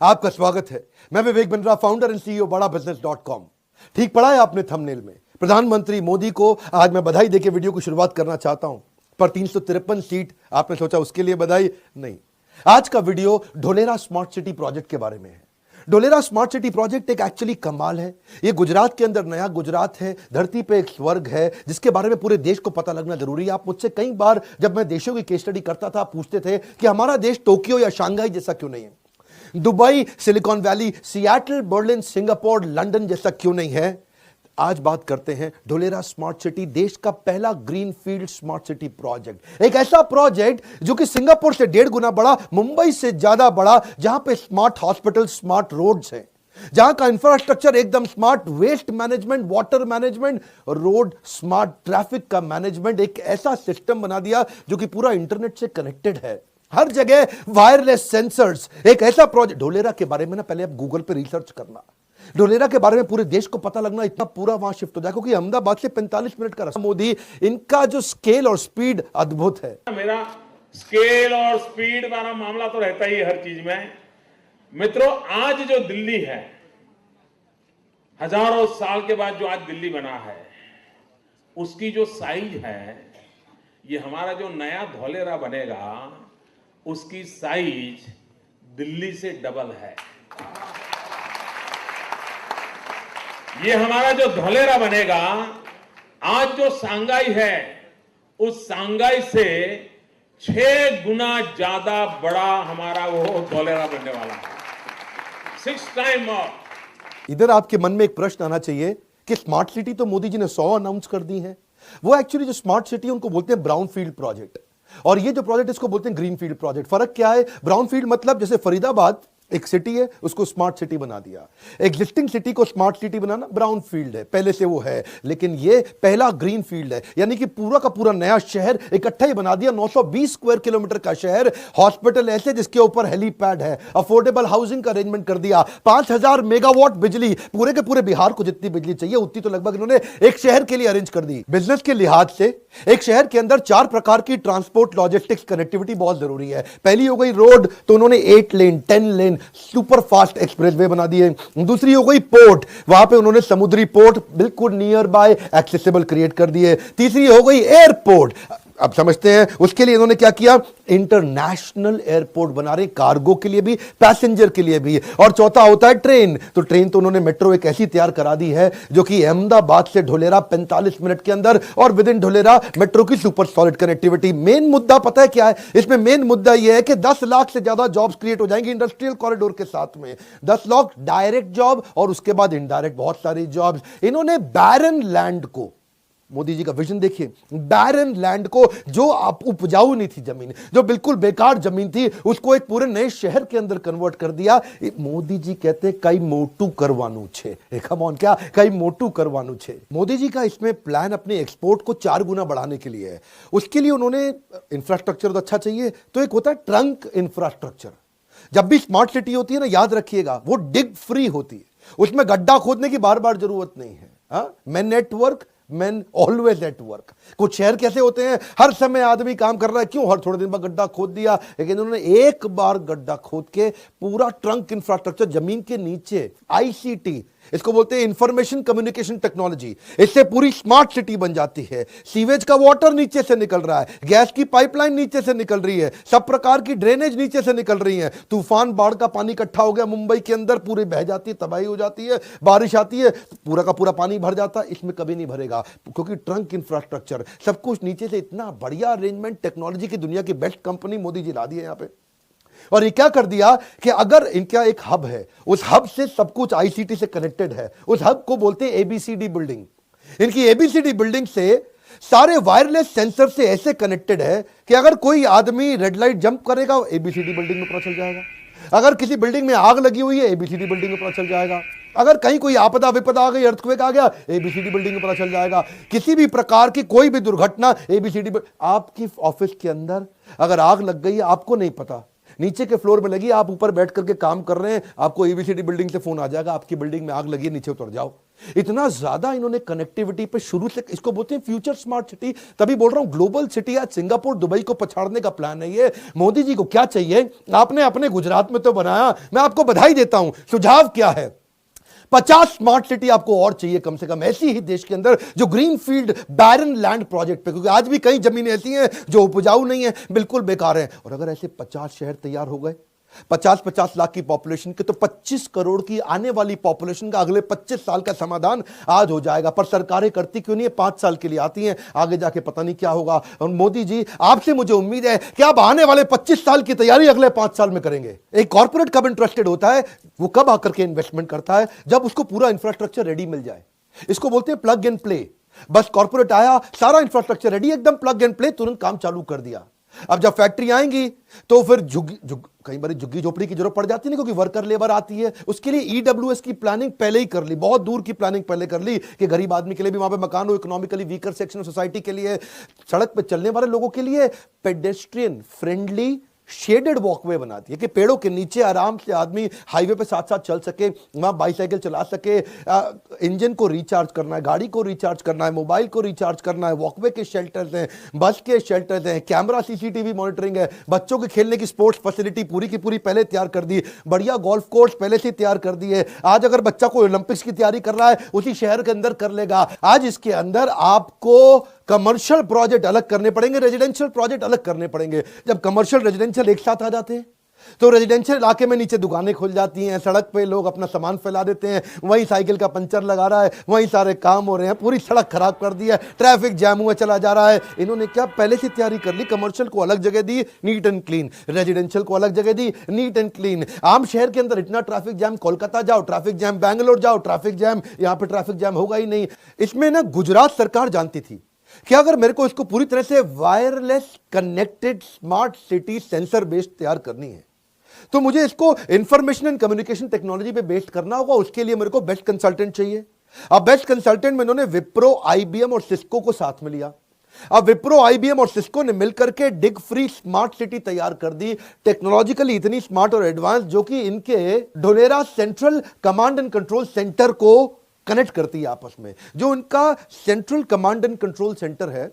आपका स्वागत है। मैं Vivek Bindra, founder and CEO बड़ा बिजनेस.com। ठीक पढ़ा है आपने थंबनेल में। प्रधानमंत्री मोदी को आज मैं बधाई देके वीडियो की शुरुआत करना चाहता हूं, पर 353 सीट आपने सोचा उसके लिए बधाई नहीं। आज का video Dholera smart city project के बारे में है। ढोलेरा स्मार्ट सिटी प्रोजेक्ट एक एक्चुअली कमाल है। ये गुजरात के अंदर नया गुजरात है, धरती पे एक स्वर्ग है जिसके बारे में पूरे देश को पता लगना जरूरी है। आप मुझसे कई बार जब मैं देशों की केस स्टडी करता था पूछते थे कि हमारा देश टोक्यो या शंघाई जैसा क्यों नहीं है, Dubai, silicon valley, Seattle, Berlin, Singapore, London जैसा क्यों नहीं है। आज बात करते हैं ढोलेरा स्मार्ट सिटी, देश का पहला ग्रीनफील्ड स्मार्ट सिटी प्रोजेक्ट। एक ऐसा प्रोजेक्ट जो कि सिंगापुर से 1.5 गुना बड़ा, मुंबई से ज्यादा बड़ा, जहां पे स्मार्ट हॉस्पिटल, स्मार्ट रोड्स हैं, जहां का इंफ्रास्ट्रक्चर एकदम smart, waste management, water management, road smart, traffic का मैनेजमेंट, एक ऐसा सिस्टम बना दिया जो कि पूरा इंटरनेट से कनेक्टेड है। हर जगह वायरलेस सेंसर्स, एक ऐसा प्रोजेक्ट। ढोलेरा के बारे में ना पहले आप गूगल पे रिसर्च करना, ढोलेरा के बारे में पूरे देश को पता लगना, इतना पूरा वहां शिफ्ट हो जाए, क्योंकि अहमदाबाद से 45 मिनट का रास्ता। मोदी, इनका जो स्केल और स्पीड अद्भुत है। मेरा स्केल और स्पीड वाला मामला तो रहता ही है हर चीज में। मित्रों, आज जो दिल्ली है, हजारों साल के बाद जो आज दिल्ली बना है, उसकी जो साइज है, ये हमारा जो नया ढोलेरा बनेगा उसकी साइज दिल्ली से डबल है। ये हमारा जो ढोलेरा बनेगा, आज जो सांगाई है, उस सांगाई से 6 गुना ज्यादा बड़ा हमारा वो ढोलेरा बनने वाला है। 6 टाइम more। इधर आपके मन में एक प्रश्न आना चाहिए कि स्मार्ट सिटी तो मोदी जी ने 100 अनाउंस कर दी है। वो एक्चुअली जो स्मार्ट सिटी उनको बोलते हैं ब्राउन फील्ड प्रोजेक्ट, और ये जो प्रोजेक्ट इसको बोलते हैं ग्रीन फील्ड प्रोजेक्ट। फर्क क्या है? ब्राउन फील्ड मतलब जैसे फरीदाबाद एक सिटी है, उसको स्मार्ट सिटी बना दिया। एग्जिस्टिंग सिटी को स्मार्ट सिटी बनाना ब्राउन फील्ड है, पहले से वो है, लेकिन ये पहला ग्रीन फील्ड है, यानी कि पूरा का पूरा नया शहर इकट्ठा ही बना दिया। 920 स्क्वायर किलोमीटर का शहर, हॉस्पिटल ऐसे जिसके ऊपर हेलीपैड है, अफोर्डेबल हाउसिंग का अरेंजमेंट कर दिया, 5000 मेगावाट बिजली, पूरे के पूरे बिहार को जितनी बिजली चाहिए उतनी तो लगभग इन्होंने एक शहर के लिए अरेंज कर दी। बिजनेस के लिहाज से एक शहर के अंदर 4 प्रकार की ट्रांसपोर्ट लॉजिस्टिक्स कनेक्टिविटी बहुत जरूरी है। पहली हो गई रोड, तो उन्होंने 8 लेन 10 लेन सुपर फास्ट एक्सप्रेसवे बना दिए। दूसरी हो गई पोर्ट, वहां पे उन्होंने समुद्री पोर्ट बिल्कुल नियर बाय एक्सेसिबल क्रिएट कर दिए। तीसरी हो गई एयरपोर्ट, अब समझते हैं उसके लिए इन्होंने क्या किया, इंटरनेशनल एयरपोर्ट बना रहे, कार्गो के लिए भी, पैसेंजर के लिए भी। और चौथा होता है ट्रेन, तो ट्रेन तो उन्होंने मेट्रो एक ऐसी तैयार करा दी है जो कि अहमदाबाद से ढोलेरा 45 मिनट के अंदर, और विद इन ढोलेरा मेट्रो की सुपर सॉलिड कनेक्टिविटी। मेन मुद्दा पता है क्या है इसमें? मेन मुद्दा यह है कि 10 लाख से ज्यादा जॉब्स क्रिएट हो जाएंगी इंडस्ट्रियल कॉरिडोर के साथ में। 10 लाख डायरेक्ट जॉब और उसके बाद इनडायरेक्ट बहुत सारी जॉब्स। इन्होंने बैरन लैंड को, मोदी जी का विजन देखिए, बैरन लैंड को, जो आप उपजाऊ नहीं थी जमीन, जो बिल्कुल बेकार जमीन थी, उसको एक पूरे नए शहर के अंदर कन्वर्ट कर दिया। मोदी जी कहते हैं कई मोटू करवानू छे, कम ऑन, क्या कई मोटू करवानू छे। मोदी जी का इसमें प्लान अपने एक्सपोर्ट को 4 गुना बढ़ाने के लिए है। उसके लिए उन्होंने इंफ्रास्ट्रक्चर तो अच्छा चाहिए, तो एक होता है ट्रंक इंफ्रास्ट्रक्चर। जब भी स्मार्ट सिटी होती है ना, याद रखिएगा, वो डिग फ्री होती है, उसमें गड्ढा खोदने की बार बार जरूरत नहीं है। मैं network, man always at work. कुछ शहर कैसे होते हैं, हर समय आदमी काम कर रहा है, क्यों, हर थोड़े दिन बाद गड्ढा खोद दिया। लेकिन उन्होंने एक बार गड्ढा खोद के पूरा ट्रंक इंफ्रास्ट्रक्चर जमीन के नीचे, आईसीटी, इसको बोलते हैं इंफॉर्मेशन कम्युनिकेशन टेक्नोलॉजी, इससे पूरी स्मार्ट सिटी बन जाती है। सीवेज का वाटर नीचे से निकल रहा है, गैस की पाइपलाइन नीचे से निकल रही है, सब प्रकार की ड्रेनेज नीचे से निकल रही है। तूफान, बाढ़ का पानी इकट्ठा हो गया मुंबई के अंदर, पूरी बह जाती है, तबाही हो जाती है, बारिश आती है, पूरा का पूरा पानी भर जाता है। इसमें कभी नहीं भरेगा, क्योंकि ट्रंक इंफ्रास्ट्रक्चर, सब कुछ नीचे से, इतना बढ़िया अरेंजमेंट, टेक्नोलॉजी की दुनिया की बेस्ट कंपनी मोदी जी ला दी है यहां पे। और ये क्या कर दिया कि अगर इनका एक हब है, उस हब से सब कुछ आईसीटी से कनेक्टेड है, उस हब को बोलते हैं एबीसीडी बिल्डिंग। इनकी एबीसीडी बिल्डिंग से सारे वायरलेस सेंसर से ऐसे कनेक्टेड है कि अगर कोई आदमी रेड लाइट जंप करेगा, एबीसीडी बिल्डिंग में पता चल जाएगा। अगर किसी बिल्डिंग में आग लगी हुई है, एबीसीडी बिल्डिंग में पता चल जाएगा। अगर कहीं कोई आपदा विपदा आ गई, अर्थक्वेक आ गया, एबीसीडी बिल्डिंग में पता चल जाएगा। किसी भी प्रकार की कोई भी दुर्घटना, एबीसीडी। आपकी ऑफिस के अंदर अगर आग लग गई है, आपको नहीं पता, नीचे के फ्लोर में लगी, आप ऊपर बैठ करके काम कर रहे हैं, आपको एबीसीडी बिल्डिंग से फोन आ जाएगा, आपकी बिल्डिंग में आग लगी है, नीचे उतर जाओ। इतना ज्यादा इन्होंने कनेक्टिविटी पे शुरू से, इसको बोलते हैं फ्यूचर स्मार्ट सिटी। तभी बोल रहा हूं ग्लोबल सिटी, आज सिंगापुर दुबई को पछाड़ने का प्लान है ये। मोदी जी को क्या चाहिए? आपने अपने गुजरात में तो बनाया, मैं आपको बधाई देता हूं। सुझाव क्या है? 50 स्मार्ट सिटी आपको और चाहिए कम से कम, ऐसी ही देश के अंदर जो green field barren land project पे, क्योंकि आज भी कई जमीनें ऐसी हैं जो उपजाऊ नहीं है, बिल्कुल बेकार हैं। और अगर ऐसे 50 शहर तैयार हो गए, 50-50 लाख की पॉपुलेशन के, तो 25 करोड़ की आने वाली पॉपुलेशन का अगले 25 साल का समाधान आज हो जाएगा। पर सरकारें करती क्यों नहीं है? 5 साल के लिए आती हैं, आगे जाके पता नहीं क्या होगा। और मोदी जी, आपसे मुझे उम्मीद है कि आप आने वाले 25 साल की तैयारी अगले 5 साल में करेंगे। एक कॉर्पोरेट कब इंटरेस्टेड होता है? वो कब आकर के इन्वेस्टमेंट करता है? जब उसको पूरा इंफ्रास्ट्रक्चर रेडी मिल जाए। इसको बोलते हैं प्लग एंड प्ले। बस कॉर्पोरेट आया, सारा इंफ्रास्ट्रक्चर रेडी, एकदम प्लग एंड प्ले, तुरंत काम चालू कर दिया। अब जब फैक्ट्री आएंगी तो फिर कई बार झुग्गी झोपड़ी की जरूरत पड़ जाती है, क्योंकि वर्कर लेबर आती है। उसके लिए ईडब्ल्यूएस की प्लानिंग पहले ही कर ली, बहुत दूर की प्लानिंग पहले कर ली कि गरीब आदमी के लिए भी वहां पे मकान हो, economically weaker section of society के लिए, सड़क पे चलने वाले लोगों के लिए पेडेस्ट्रियन फ्रेंडली शेडेड वॉकवे बनाती है कि पेड़ों के नीचे आराम से आदमी हाईवे पे साथ साथ चल सके, वहां बाईसाइकिल चला सके, इंजन को रिचार्ज करना है, गाड़ी को रिचार्ज करना है, मोबाइल को रिचार्ज करना है। वॉकवे के शेल्टर्स हैं, बस के शेल्टर्स हैं, कैमरा सीसीटीवी मॉनिटरिंग है, बच्चों के खेलने की स्पोर्ट्स फैसिलिटी पूरी की पूरी पहले तैयार कर दी, बढ़िया गोल्फ कोर्स पहले से तैयार कर दिए। आज अगर बच्चा कोई ओलंपिक्स की तैयारी कर रहा है, उसी शहर के अंदर कर लेगा। आज इसके अंदर आपको कमर्शियल प्रोजेक्ट अलग करने पड़ेंगे, रेजिडेंशियल प्रोजेक्ट अलग करने पड़ेंगे। जब कमर्शियल रेजिडेंशियल एक साथ आ जाते हैं तो रेजिडेंशियल इलाके में नीचे दुकानें खुल जाती हैं, सड़क पे लोग अपना सामान फैला देते हैं, वहीं साइकिल का पंचर लगा रहा है, वहीं सारे काम हो रहे हैं, पूरी सड़क खराब कर दी है, ट्रैफिक जैम हुआ चला जा रहा है। इन्होंने क्या पहले से तैयारी कर ली? कमर्शियल को अलग जगह दी, नीट एंड क्लीन, रेजिडेंशियल को अलग जगह दी, नीट एंड क्लीन। आम शहर के अंदर इतना ट्रैफिक जैम, कोलकाता जाओ ट्रैफिक जैम, बैंगलोर जाओ ट्रैफिक जैम, यहां पर ट्रैफिक जैम होगा ही नहीं। इसमें ना गुजरात सरकार जानती थी कि अगर मेरे को इसको पूरी तरह से wireless connected smart city sensor based तैयार करनी है, तो मुझे इसको इंफॉर्मेशन एंड कम्युनिकेशन टेक्नोलॉजी पे बेस्ड करना होगा। उसके लिए मेरे को बेस्ट कंसल्टेंट चाहिए। अब बेस्ट कंसल्टेंट में इन्होंने विप्रो, आईबीएम और सिस्को को साथ में लिया। अब विप्रो, आईबीएम और सिस्को ने मिलकर के डिग फ्री स्मार्ट सिटी तैयार कर दी, टेक्नोलॉजिकली इतनी स्मार्ट और एडवांस, जो कि इनके Dholera central command and control centre को कनेक्ट करती है आपस में। जो उनका central command and control centre है,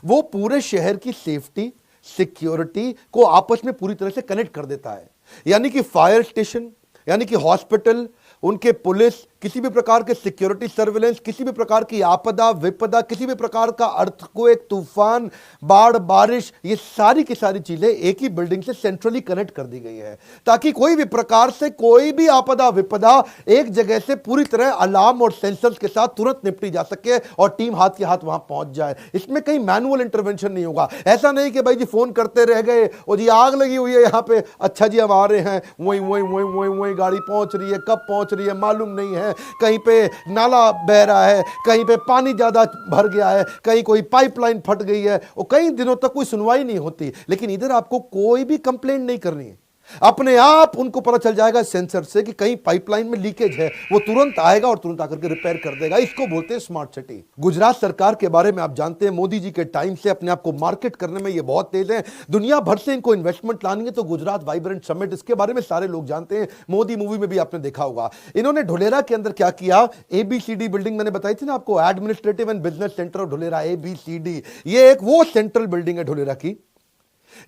वो पूरे शहर की सेफ्टी, सिक्योरिटी को आपस में पूरी तरह से कनेक्ट कर देता है। यानी कि फायर स्टेशन, यानी कि हॉस्पिटल, उनके पुलिस, किसी भी प्रकार के सिक्योरिटी सर्विलेंस, किसी भी प्रकार की आपदा विपदा, किसी भी प्रकार का अर्थक्वेक, तूफान, बाढ़, बारिश, ये सारी की सारी चीजें एक ही बिल्डिंग से सेंट्रली कनेक्ट कर दी गई है, ताकि कोई भी प्रकार से कोई भी आपदा विपदा एक जगह से पूरी तरह अलार्म और सेंसर्स के साथ तुरंत निपटी जा सके और टीम हाथ के हाथ वहां पहुंच जाए। इसमें कहीं मैनुअल इंटरवेंशन नहीं होगा। ऐसा नहीं कि भाई जी फोन करते रह गए और जी आग लगी हुई है यहां पे, अच्छा जी हम आ रहे हैं, वही वही वही वही वही गाड़ी पहुंच रही है, कब पहुंच रही है मालूम नहीं है, कहीं पे नाला बह रहा है, कहीं पे पानी ज्यादा भर गया है, कहीं कोई पाइपलाइन फट गई है, और कई दिनों तक कोई सुनवाई नहीं होती। लेकिन इधर आपको कोई भी कंप्लेंट नहीं करनी है, अपने आप उनको पता चल जाएगा सेंसर से कि कहीं पाइपलाइन में लीकेज है, वो तुरंत आएगा और तुरंत आकर के रिपेयर कर देगा। इसको बोलते हैं स्मार्ट सिटी। गुजरात सरकार के बारे में आप जानते हैं, मोदी जी के टाइम से अपने आप को मार्केट करने में ये बहुत तेज है। दुनिया भर से इनको इन्वेस्टमेंट लानी है, तो गुजरात वाइब्रेंट समिट, इसके बारे में सारे लोग जानते हैं, मोदी मूवी में भी आपने देखा होगा। इन्होंने ढोलेरा के अंदर क्या किया, एबीसीडी बिल्डिंग मैंने बताई थी ना आपको, administrative and business centre of Dholera, ABCD. ये एक वो सेंट्रल बिल्डिंग है ढोलेरा की,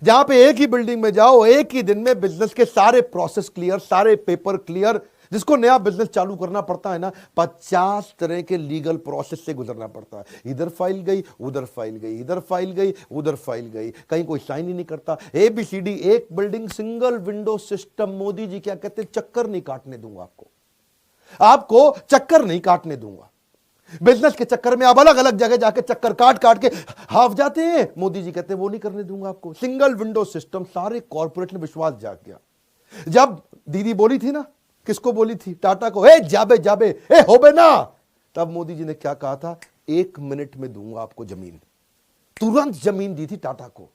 जहां पे एक ही बिल्डिंग में जाओ, एक ही दिन में बिजनेस के सारे प्रोसेस क्लियर, सारे पेपर क्लियर। जिसको नया बिजनेस चालू करना पड़ता है ना, 50 तरह के लीगल प्रोसेस से गुजरना पड़ता है। इधर फाइल गई, उधर फाइल गई, इधर फाइल गई, उधर फाइल गई, कहीं कोई साइन ही नहीं करता। एबीसीडी, एक building, single window system. Modi ji क्या कहते हैं, चक्कर नहीं काटने दूंगा आपको चक्कर नहीं काटने दूंगा। बिजनेस के चक्कर में आप अलग अलग जगह जाके चक्कर काट काट के हाफ जाते हैं, मोदी जी कहते हैं वो नहीं करने दूंगा आपको। सिंगल विंडो सिस्टम, सारे कॉर्पोरेट में विश्वास जाग गया। जब दीदी बोली थी ना, किसको बोली थी, टाटा को, ए जाबे जाबे, ए होबे ना, तब मोदी जी ने क्या कहा था, 1 मिनट में दूंगा आपको जमीन। तुरंत जमीन दी थी टाटा को।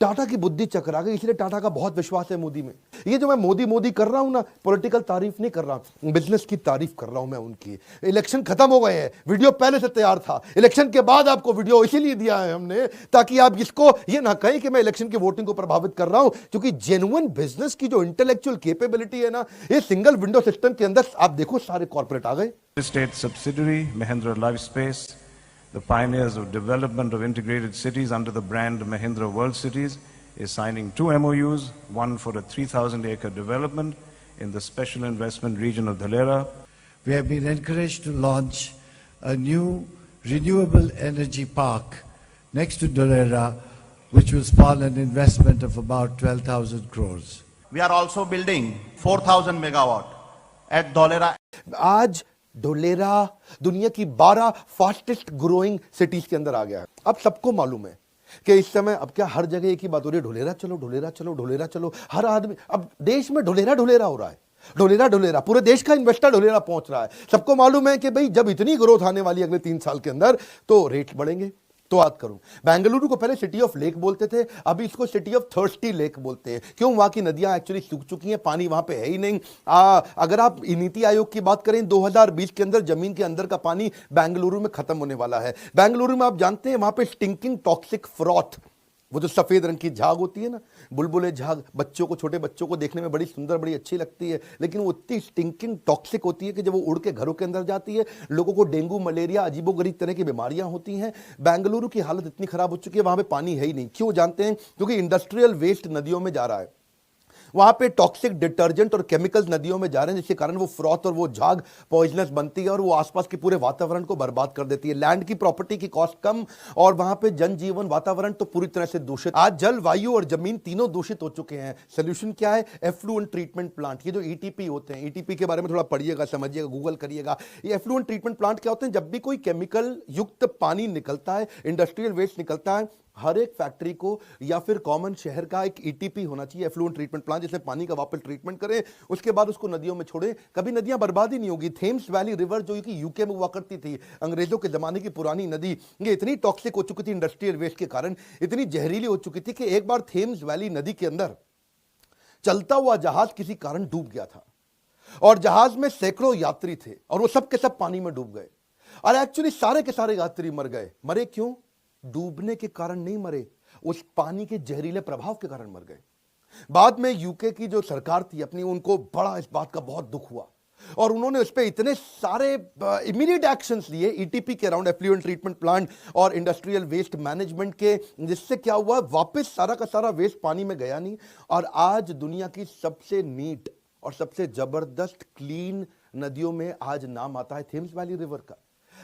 टाटा की बुद्धि चकरा गई, इसलिए टाटा का बहुत विश्वास है मोदी में। ये जो मैं मोदी मोदी कर रहा हूं ना, पॉलिटिकल तारीफ नहीं कर रहा, बिजनेस की तारीफ कर रहा हूं मैं उनकी। इलेक्शन खत्म हो गए हैं, वीडियो पहले से तैयार था, इलेक्शन के बाद आपको वीडियो इसीलिए दिया है हमने ताकि आप इसको ये ना कहें कि मैं इलेक्शन की वोटिंग को प्रभावित कर रहा हूं, क्योंकि जेन्युइन बिजनेस की जो इंटेलेक्चुअल कैपेबिलिटी है ना, ये सिंगल विंडो सिस्टम के अंदर आप देखो सारे कॉर्पोरेट आ गए। State subsidiary Mahindra Lifespace, the pioneers of development of integrated cities under the brand Mahindra World Cities, is signing 2 MOUs, one for a 3,000-acre development in the special investment region of Dhalera. We have been encouraged to launch a new renewable energy park next to Dhalera, which will spawn an investment of about 12,000 crores. We are also building 4,000 megawatt at Dholera. आज ढोलेरा दुनिया की 12 fastest growing cities के अंदर आ गया है। अब सबको मालूम है कि इस समय अब क्या हर जगह एक ही बात हो रही है, ढोलेरा चलो, ढोलेरा चलो, ढोलेरा चलो। हर आदमी अब देश में ढोलेरा ढोलेरा हो रहा है, ढोलेरा ढोलेरा, पूरे देश का इन्वेस्टर ढोलेरा पहुंच रहा है। सबको मालूम है कि भाई जब इतनी ग्रोथ आने वाली अगले 3 साल के अंदर तो रेट बढ़ेंगे। तो बात करूं, बेंगलुरु को पहले सिटी ऑफ लेक बोलते थे, अभी इसको सिटी ऑफ थर्स्टी लेक बोलते हैं। क्यों? वहां की नदियां एक्चुअली सूख चुकी हैं, पानी वहां पे है ही नहीं। अगर आप नीति आयोग की बात करें, 2020 के अंदर जमीन के अंदर का पानी बेंगलुरु में खत्म होने वाला है। बेंगलुरु में आप जानते हैं वहां पे स्टिंकिंग टॉक्सिक फ्रॉथ, वो जो सफेद रंग की झाग होती है ना, बुलबुले झाग, बच्चों को, छोटे बच्चों को देखने में बड़ी सुंदर, बड़ी अच्छी लगती है, लेकिन वो इतनी स्टिंकिंग टॉक्सिक होती है कि जब वो उड़ के घरों के अंदर जाती है, लोगों को डेंगू, मलेरिया, अजीबोगरीब तरह की बीमारियां होती हैं। बेंगलुरु की हालत इतनी खराब हो चुकी है, वहां पे पानी है ही नहीं। क्यों जानते हैं? क्योंकि इंडस्ट्रियल वेस्ट नदियों में जा रहा है, वहां पे टॉक्सिक डिटर्जेंट और केमिकल्स नदियों में जा रहे हैं, जिसके कारण वो फ्रॉथ और वो झाग पॉइजनस बनती है और वो आसपास के पूरे वातावरण को बर्बाद कर देती है। लैंड की प्रॉपर्टी की कॉस्ट कम और वहां पे जनजीवन, वातावरण तो पूरी तरह से दूषित। आज जल, वायु और जमीन तीनों दूषित हो चुके हैं। सोल्यूशन क्या है? Effluent treatment plant. ये जो ईटीपी होते हैं, ईटीपी के बारे में थोड़ा पढ़िएगा, समझिएगा, गूगल करिएगा। ये एफ्लुएंट ट्रीटमेंट प्लांट क्या होते हैं? जब भी कोई केमिकल युक्त पानी निकलता है, इंडस्ट्रियल वेस्ट निकलता है, हर एक फैक्ट्री को या फिर कॉमन शहर का एक ईटीपी होना चाहिए, एफ्लुएंट ट्रीटमेंट प्लांट, जिससे पानी का वापस ट्रीटमेंट करें, उसके बाद उसको नदियों में छोड़ें। कभी नदियां बर्बाद ही नहीं होगी। थेम्स वैली रिवर जो कि यूके में हुआ करती थी, अंग्रेजों के जमाने की पुरानी नदी, ये इतनी टॉक्सिक हो चुकी थी इंडस्ट्रियल वेस्ट के कारण, इतनी जहरीली हो चुकी थी कि एक बार थेम्स वैली नदी के अंदर चलता हुआ जहाज किसी कारण डूब गया था और जहाज में सैकड़ों यात्री थे और वो सब के सब पानी में डूब गए। और एक्चुअली सारे के सारे यात्री मर गए। मरे क्यों? डूबने के कारण नहीं मरे, उस पानी के जहरीले प्रभाव के कारण मर गए। बाद में यूके की जो सरकार थी अपनी, उनको बड़ा इस बात का बहुत दुख हुआ और उन्होंने उस पर इतने सारे इमीडिएट एक्शंस लिए ईटीपी के अराउंड, एफ्लुएंट ट्रीटमेंट प्लांट और इंडस्ट्रियल वेस्ट मैनेजमेंट के, जिससे क्या हुआ, वापस सारा का सारा वेस्ट पानी में गया नहीं। और आज दुनिया की सबसे नीट और सबसे जबरदस्त क्लीन नदियों में आज नाम आता है थेम्स वैली रिवर का।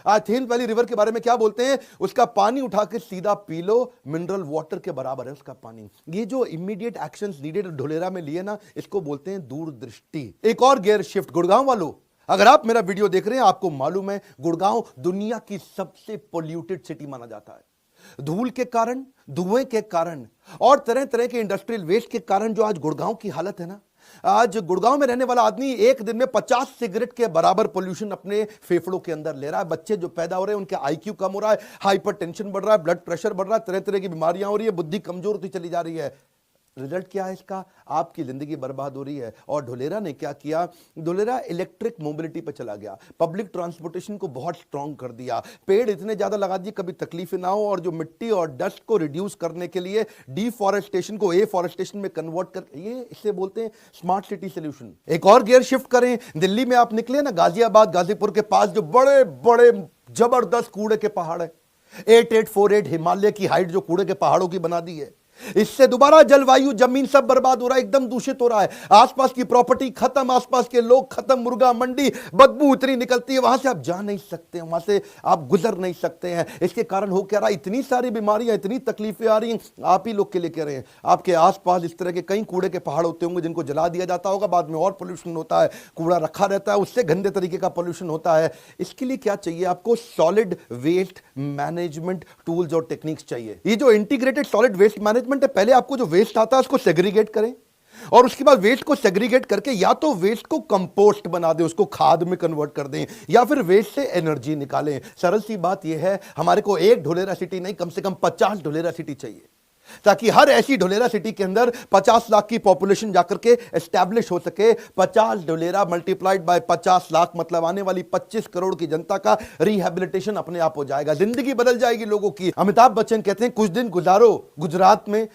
आज थेम्स वैली रिवर के बारे में क्या बोलते हैं? उसका पानी उठा के सीधा पी लो, मिनरल वाटर के बराबर है उसका पानी। ये जो इमीडिएट एक्शंस नीडेड ढोलेरा में लिए ना, इसको बोलते हैं दूरदृष्टि। एक और गियर शिफ्ट, गुड़गांव वालों, अगर आप मेरा वीडियो देख रहे हैं, आपको मालूम है गुड़गांव दुनिया की सबसे पोल्यूटेड सिटी माना जाता है। धूल के कारण, धुएं के कारण और तरह तरह के इंडस्ट्रियल वेस्ट के कारण जो आज गुड़गांव की हालत है ना, आज गुड़गांव में रहने वाला आदमी एक दिन में 50 सिगरेट के बराबर पोल्यूशन अपने फेफड़ों के अंदर ले रहा है। बच्चे जो पैदा हो रहे हैं उनके आईक्यू कम हो रहा है, हाइपरटेंशन बढ़ रहा है, ब्लड प्रेशर बढ़ रहा है, तरह तरह की बीमारियां हो रही है, बुद्धि कमजोर होती चली जा रही है। रिजल्ट क्या है इसका? आपकी जिंदगी बर्बाद हो रही है। और ढोलेरा ने क्या किया? ढोलेरा इलेक्ट्रिक मोबिलिटी पे चला गया, पब्लिक ट्रांसपोर्टेशन को बहुत स्ट्रांग कर दिया, पेड़ इतने ज्यादा लगा दिए कभी तकलीफें ना हो, और जो मिट्टी और डस्ट को रिड्यूस करने के लिए डिफॉरेस्टेशन को एफॉरेस्टेशन में कन्वर्ट कर, ये इसे बोलते हैं स्मार्ट सिटी सोल्यूशन। एक और गियर शिफ्ट करें, दिल्ली में आप निकले ना, गाजियाबाद, गाजीपुर के पास जो बड़े बड़े जबरदस्त कूड़े के पहाड़ है, 8848 हिमालय की हाइट जो कूड़े के पहाड़ों की बना दी है, इससे दोबारा जलवायु, जमीन सब बर्बाद हो रहा है, एकदम दूषित हो रहा है। आसपास की प्रॉपर्टी खत्म, आसपास के लोग खत्म, मुर्गा मंडी, बदबू इतनी निकलती है, वहां से आप जा नहीं सकते, वहां से आप गुजर नहीं सकते हैं। इसके कारण हो क्या रहा है? इतनी सारी बीमारियां, इतनी तकलीफें आ रही हैं, आप ही लोग के लिए कह रहे हैं। आपके आसपास इस तरह के कई कूड़े के पहाड़ होते होंगे जिनको जला दिया जाता होगा, बाद में और पोल्यूशन होता है, कूड़ा रखा रहता है, उससे गंदे तरीके का पोल्यूशन होता है। इसके लिए क्या चाहिए आपको? सॉलिड वेस्ट मैनेजमेंट टूल्स और टेक्निक्स चाहिए। ये जो इंटीग्रेटेड सॉलिड वेस्ट मैनेजमेंट है, पहले आपको जो वेस्ट आता है उसको सेग्रीगेट करें और उसके बाद वेस्ट को सेग्रीगेट करके या तो वेस्ट को कंपोस्ट बना दें, उसको खाद में कन्वर्ट कर दें, या फिर वेस्ट से एनर्जी निकालें। सरल सी बात यह है, हमारे को एक ढोलेरा सिटी नहीं, कम से कम 50 ढोलेरा सिटी चाहिए। ताकि हर ऐसी ढोलेरा सिटी के अंदर 50 लाख की पॉपुलेशन जाकर के एस्टैब्लिश हो सके। 50 ढोलेरा मल्टीप्लाइड बाय 50 लाख मतलब आने वाली 25 करोड़ की जनता का रिहैबिलिटेशन अपने आप हो जाएगा, जिंदगी बदल जाएगी लोगों की। अमिताभ बच्चन कहते हैं कुछ दिन गुजारो गुजरात में।